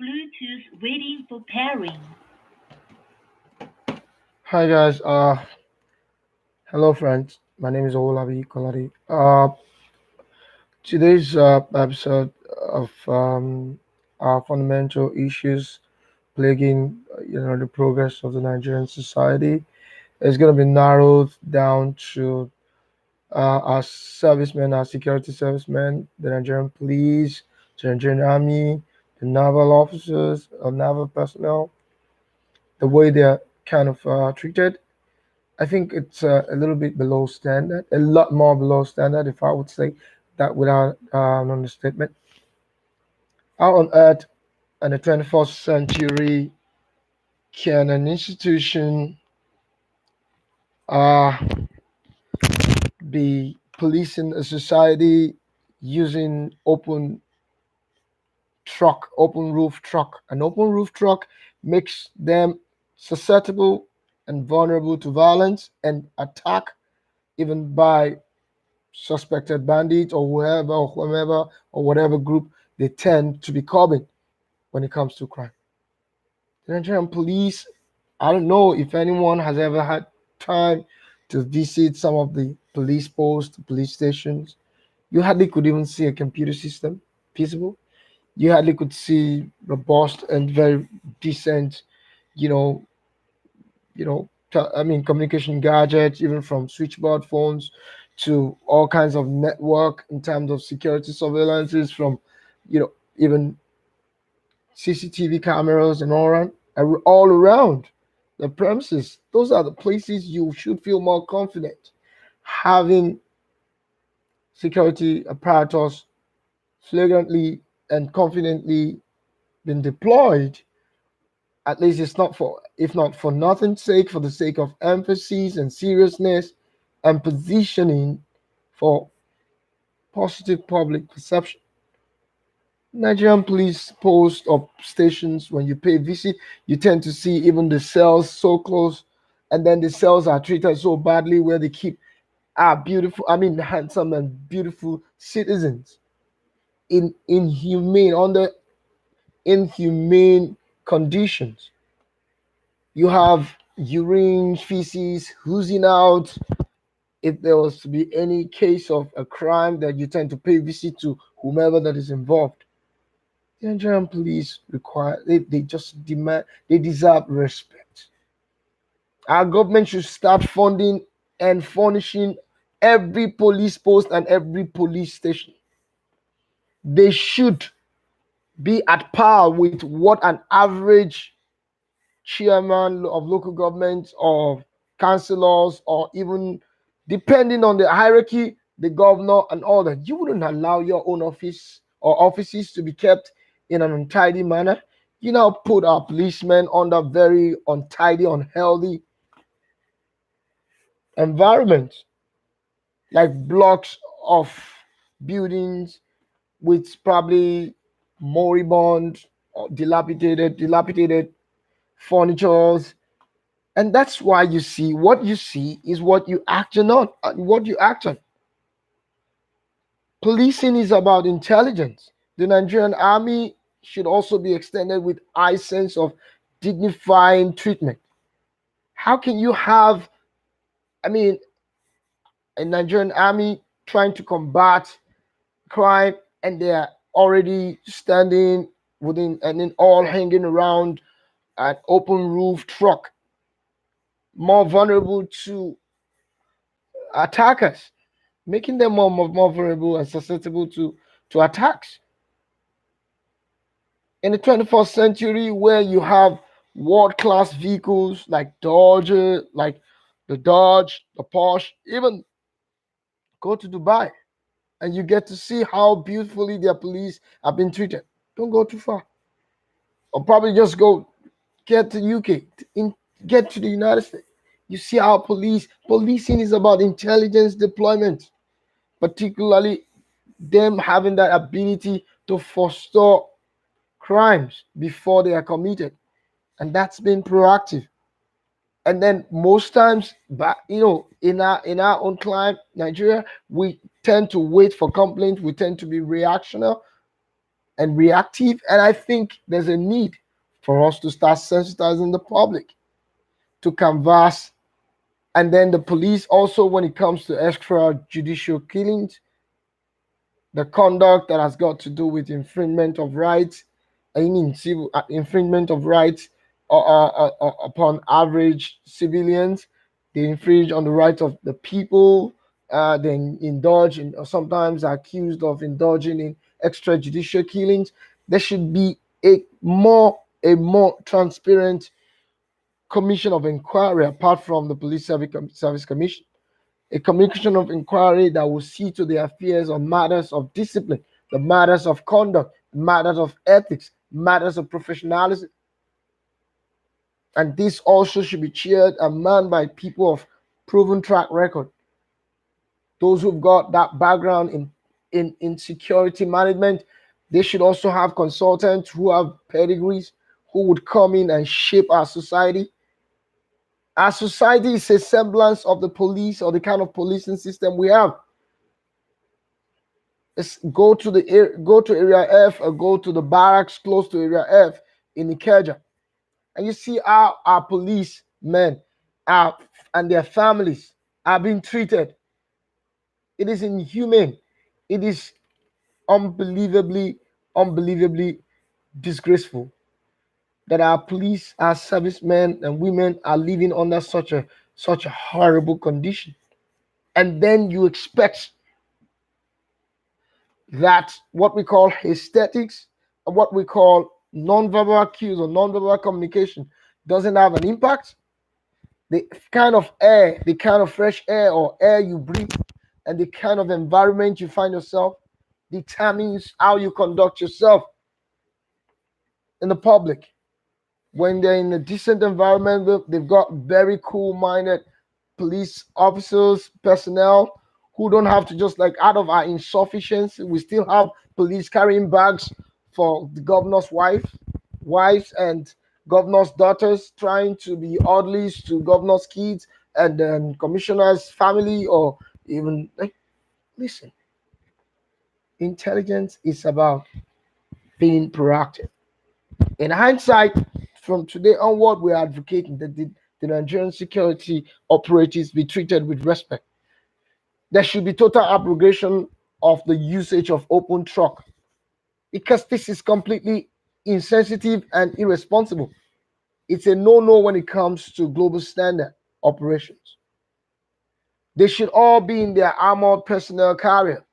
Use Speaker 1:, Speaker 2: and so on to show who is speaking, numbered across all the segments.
Speaker 1: Bluetooth waiting for pairing.
Speaker 2: Hi guys, hello friends. My name is Olabi Kolari. Today's episode of our fundamental issues plaguing, the progress of the Nigerian society is going to be narrowed down to our servicemen, our security servicemen, the Nigerian police, the Nigerian army, the naval officers, or naval personnel, the way they're kind of treated. I think it's a little bit below standard, a lot more below standard, if I would say that without an understatement. How on earth in the 21st century can an institution uh, be policing a society using open roof truck? An open roof truck makes them susceptible and vulnerable to violence and attack, even by suspected bandits or whoever or whatever group they tend to be curbing when it comes to crime. The Nigerian police, I don't know if anyone has ever had time to visit some of the police posts, police stations. You hardly could even see a computer system feasible. You hardly could see robust and very decent, you know, communication gadgets, even from switchboard phones to all kinds of network in terms of security surveillances from, even CCTV cameras and all around the premises. Those are the places you should feel more confident having security apparatus flagrantly and confidently been deployed. At least it's not for, if not for nothing's sake, for the sake of emphasis and seriousness and positioning for positive public perception. Nigerian police posts or stations, when you pay visit, you tend to see even the cells so close, and then the cells are treated so badly where they keep handsome and beautiful citizens in under inhumane conditions. You have urine, feces oozing out. If there was to be any case of a crime, that you tend to pay visit to whomever that is involved. The Nigerian police they just demand, they deserve respect. Our government should start funding and furnishing every police post and every police station. They should be at par with what an average chairman of local government or councillors, or even depending on the hierarchy, the governor and all that. You wouldn't allow your own office or offices to be kept in an untidy manner. You now put our policemen under very untidy, unhealthy environments, like blocks of buildings with probably moribund or dilapidated furnitures. And that's why you see, what you see is what you act on. What you act on. Policing is about intelligence. The Nigerian army should also be extended with high sense of dignifying treatment. How can you have, I mean, a Nigerian army trying to combat crime, and they're already standing within and then all hanging around an open roof truck, more vulnerable to attackers, making them more vulnerable and susceptible to attacks. In the 21st century, where you have world-class vehicles like the Dodge, the Porsche, even go to Dubai and you get to see how beautifully their police have been treated. Don't go too far. Or probably just go get to UK, get to the United States. You see how policing is about intelligence deployment, particularly them having that ability to forestall crimes before they are committed, and that's been proactive. And then most times, but in our own climate, Nigeria, we tend to wait for complaints. We tend to be reactionary. and reactive. And I think there's a need for us to start sensitizing the public to canvass. And then the police also, when it comes to extrajudicial killings, the conduct that has got to do with infringement of rights, I mean civil infringement of rights upon average civilians, they infringe on the rights of the people. They indulge in, or sometimes are accused of indulging in extrajudicial killings. There should be a more transparent commission of inquiry apart from the police service commission, a commission of inquiry that will see to the affairs of matters of discipline, the matters of conduct, matters of ethics, matters of professionalism. And this also should be chaired and manned by people of proven track record, those who've got that background in security management. They should also have consultants who have pedigrees, who would come in and shape our society. Our society is a semblance of the police or the kind of policing system we have. Go to area F or go to the barracks close to area F in Ikeja, and you see how our policemen are and their families are being treated. It is inhumane. It is unbelievably disgraceful that our police, our servicemen and women are living under such a horrible condition. And then you expect that what we call aesthetics and what we call nonverbal cues or nonverbal communication doesn't have an impact. The kind of air, the kind of fresh air or air you breathe, and the kind of environment you find yourself determines how you conduct yourself in the public. When they're in a decent environment, they've got very cool-minded police officers, personnel who don't have to just like out of our insufficiency, we still have police carrying bags for the governor's wives and governor's daughters trying to be orderlies to governor's kids and then commissioner's family or even like listen, intelligence is about being proactive. In hindsight, from today onward, we are advocating that the Nigerian security operatives be treated with respect. There should be total abrogation of the usage of open truck because this is completely insensitive and irresponsible. It's a no-no when it comes to global standard operations. They should all be in their armored personnel carrier.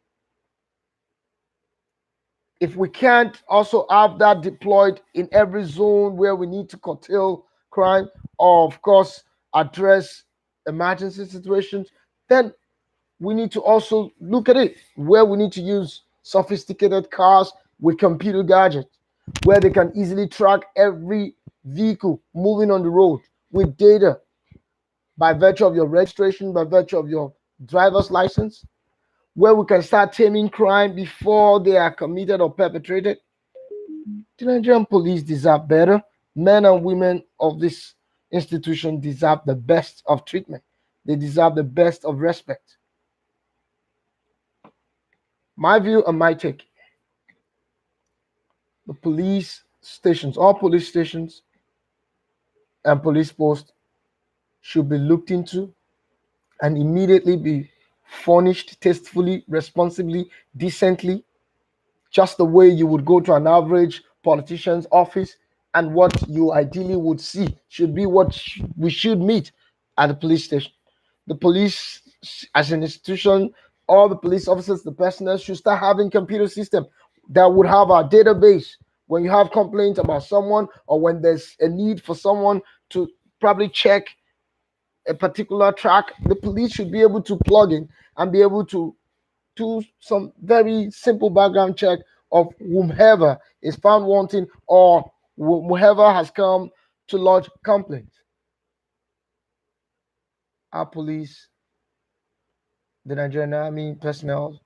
Speaker 2: If we can't also have that deployed in every zone where we need to curtail crime or, of course, address emergency situations, then we need to also look at it where we need to use sophisticated cars with computer gadgets where they can easily track every vehicle moving on the road with data by virtue of your registration, by virtue of your driver's license, where we can start taming crime before they are committed or perpetrated. The Nigerian police deserve better. Men and women of this institution deserve the best of treatment. They deserve the best of respect. My view and my take, the police stations, all police stations and police posts should be looked into and immediately be furnished tastefully, responsibly, decently, just the way you would go to an average politician's office, and what you ideally would see should be what we should meet at the police station. The police, as an institution, all the police officers, the personnel should start having computer system that would have a database. When you have complaints about someone or when there's a need for someone to probably check a particular track, the police should be able to plug in and be able to do some very simple background check of whomever is found wanting or whoever has come to lodge complaints. Our police, the Nigerian Army personnel,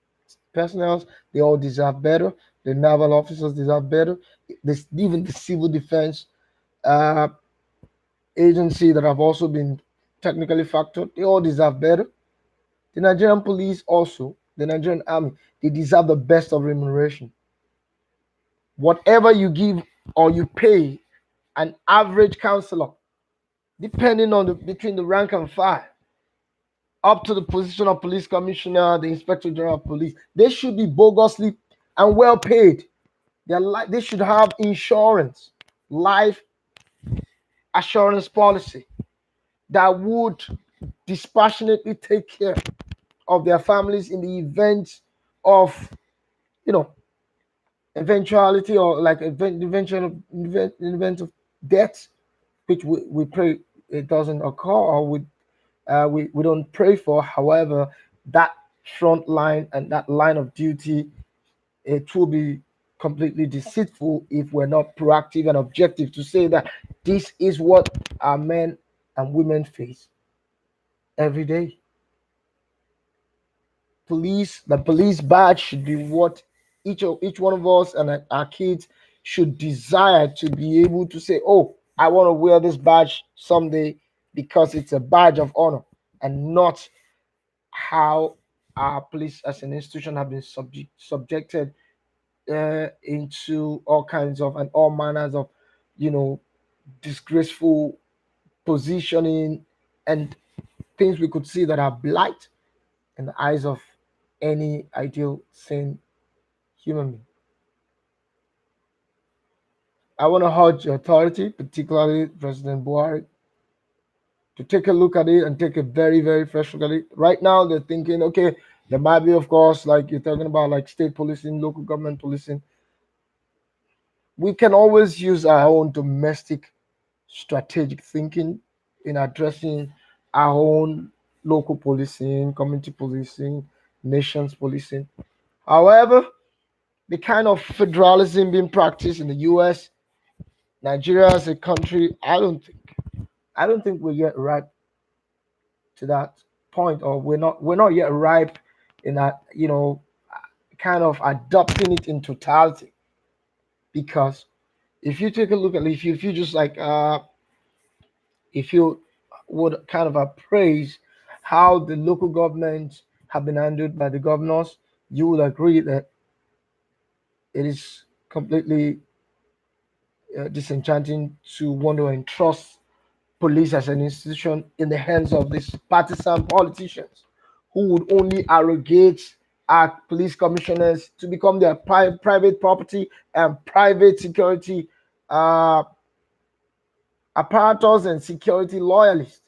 Speaker 2: they all deserve better. The naval officers deserve better. Even the civil defense uh, agency that have also been technically factored, they all deserve better. The Nigerian police also, the Nigerian Army, they deserve the best of remuneration. Whatever you give or you pay an average counselor, depending on the between the rank and file, up to the position of police commissioner, the inspector general of police, they should be bogusly and well paid. They should have insurance, life assurance policy that would dispassionately take care of their families in the event of, you know, eventuality, or like event of death, which we pray it doesn't occur, or we don't pray for. However, that front line and that line of duty, it will be completely deceitful if we're not proactive and objective to say that this is what our men and women face every day. The police badge should be what each one of us and our kids should desire to be able to say, oh, I want to wear this badge someday, because it's a badge of honor, and not how our police as an institution have been subjected into all kinds of and all manners of, you know, disgraceful positioning and things we could see that are blight in the eyes of any ideal sane human being. I want to urge the authority, particularly President Buhari, to take a look at it and take a very, very fresh look at it. Right now, they're thinking, okay, there might be, of course, like you're talking about, like state policing, local government policing. We can always use our own domestic strategic thinking in addressing our own local policing, community policing, nations policing. However, the kind of federalism being practiced in the US, Nigeria as a country, I don't think we're yet ripe to that point, or we're not yet ripe in that, kind of adopting it in totality. Because if you take a look at it, if you just like if you would kind of appraise how the local governments have been handled by the governors, you would agree that it is completely disenchanting to want to entrust police as an institution in the hands of these partisan politicians who would only arrogate our police commissioners to become their private property and private security uh, apparatus and security loyalists.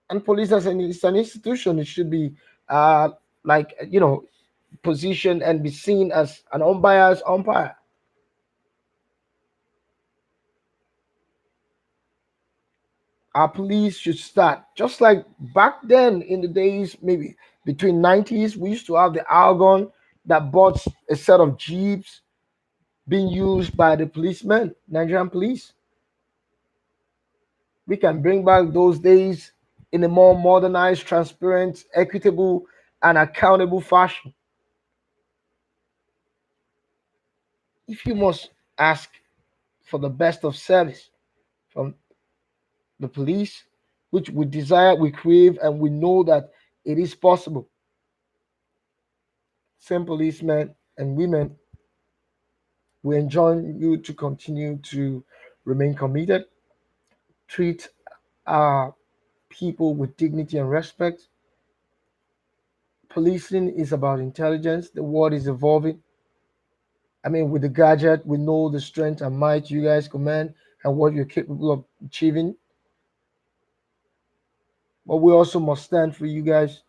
Speaker 2: And police as an institution, it should be like, positioned and be seen as an unbiased umpire. Our police should start just like back then in the days, maybe between 90s. We used to have the Argon that bought a set of jeeps being used by the policemen, Nigerian police. We can bring back those days in a more modernized, transparent, equitable, and accountable fashion. If you must ask for the best of service from the police, which we desire, we crave, and we know that it is possible, same policemen and women, we enjoin you to continue to remain committed, treat our people with dignity and respect. Policing is about intelligence. The world is evolving. I mean, with the gadget, we know the strength and might you guys command and what you're capable of achieving. But we also must stand for you guys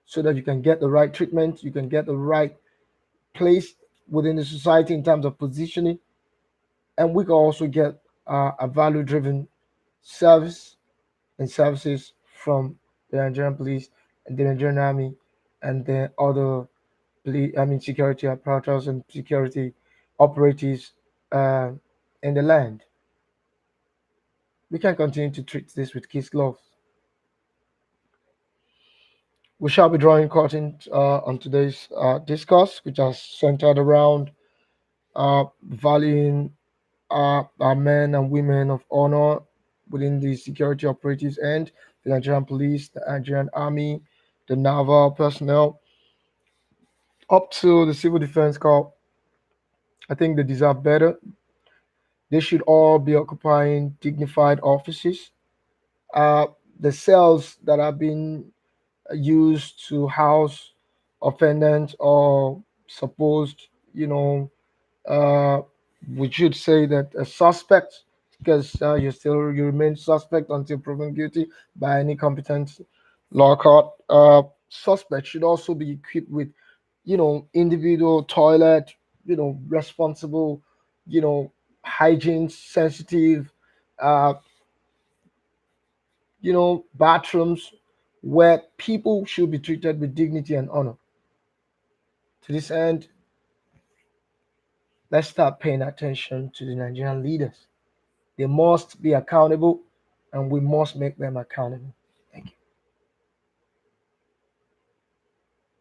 Speaker 2: so that you can get the right treatment, you can get the right place within the society in terms of positioning, and we can also get a value driven service and services from the Nigerian police and the Nigerian army and the other security apparatus and security operatives uh, in the land. We can continue to treat this with kids gloves. We shall be drawing curtains on today's discourse, which has centered around valuing our men and women of honor within the security operatives and the Nigerian police, the Nigerian army, the naval personnel, up to the civil defense corps I think they deserve better. They should all be occupying dignified offices. Uh, the cells that have been used to house offenders or supposed, uh, we should say that a suspect, because you remain suspect until proven guilty by any competent law court. Suspect should also be equipped with, individual toilet, responsible, hygiene sensitive, uh, bathrooms where people should be treated with dignity and honor. To this end, let's start paying attention to the Nigerian leaders. They must be accountable, and we must make them accountable.